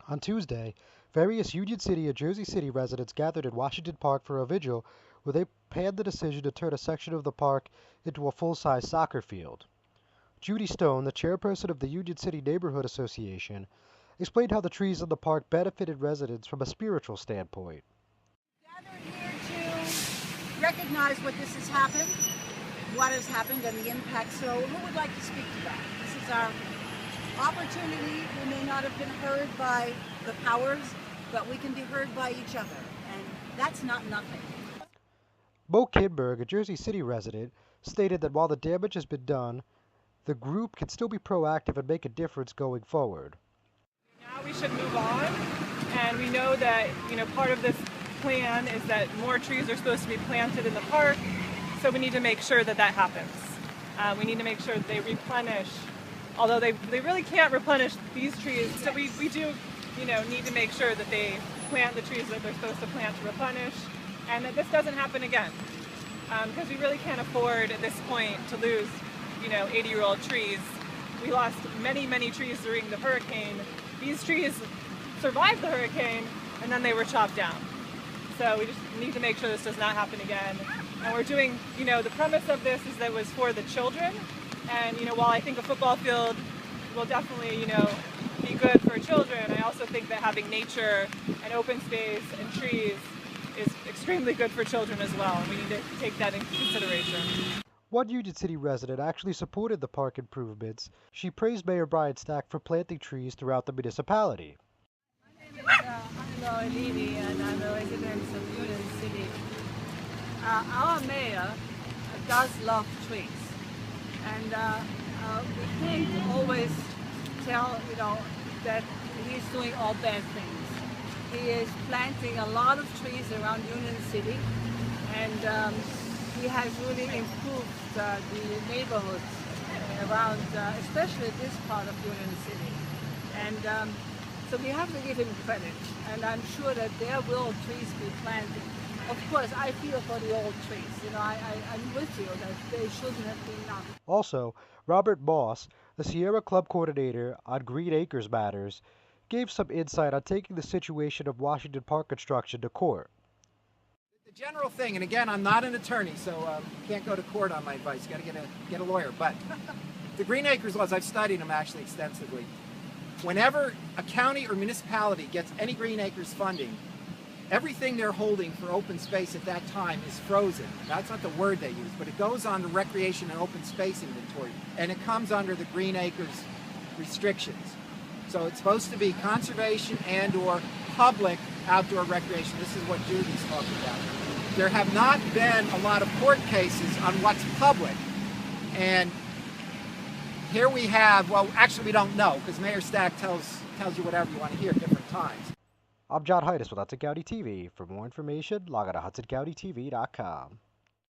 On Tuesday, various Union City and Jersey City residents gathered in Washington Park for a vigil where they panned the decision to turn a section of the park into a full-size soccer field. Judy Stone, the chairperson of the Union City Neighborhood Association, explained how the trees in the park benefited residents from a spiritual standpoint. Gathered here to recognize what has happened and the impact. So who would like to speak to that? This is our opportunity. We may not have been heard by the powers, but we can be heard by each other, and that's not nothing. Mo Kinberg, a Jersey City resident, stated that while the damage has been done, the group can still be proactive and make a difference going forward. Now we should move on, and we know that part of this plan is that more trees are supposed to be planted in the park, so we need to make sure that that happens. We need to make sure that they replenish, although they really can't replenish these trees, so we do need to make sure that they plant the trees that they're supposed to plant to replenish, and that this doesn't happen again, because we really can't afford at this point to lose 80-year-old trees. We lost many trees during the hurricane. These trees survived the hurricane, and then they were chopped down. So we just need to make sure this does not happen again. And we're doing, the premise of this is that it was for the children. And, while I think a football field will definitely, be good for children, I also think that having nature and open space and trees is extremely good for children as well. And we need to take that into consideration. One Union City resident actually supported the park improvements. She praised Mayor Brian Stack for planting trees throughout the municipality. My name is Angela Levy, and I'm a resident of Union City. Our mayor does love trees, and we can't always tell, that he's doing all bad things. He is planting a lot of trees around Union City, and he has really improved the neighborhoods around, especially this part of Union City. And so we have to give him credit, and I'm sure that there will trees be planted. Of course, I feel for the old trees. I'm with you that they shouldn't have been knocked. Also, Robert Moss, the Sierra Club coordinator on Green Acres Matters, gave some insight on taking the situation of Washington Park construction to court. The general thing, and again, I'm not an attorney, so can't go to court on my advice. Got to get a lawyer. But the Green Acres laws, I've studied them actually extensively. Whenever a county or municipality gets any Green Acres funding, everything they're holding for open space at that time is frozen. That's not the word they use, but it goes on the recreation and open space inventory, and it comes under the Green Acres restrictions. So it's supposed to be conservation and or public outdoor recreation. This is what Judy's talking about. There have not been a lot of court cases on what's public, and here we have, well, actually we don't know, because Mayor Stack tells you whatever you want to hear at different times. I'm John Heides with Hudson County TV. For more information, log on to HudsonCountyTV.com.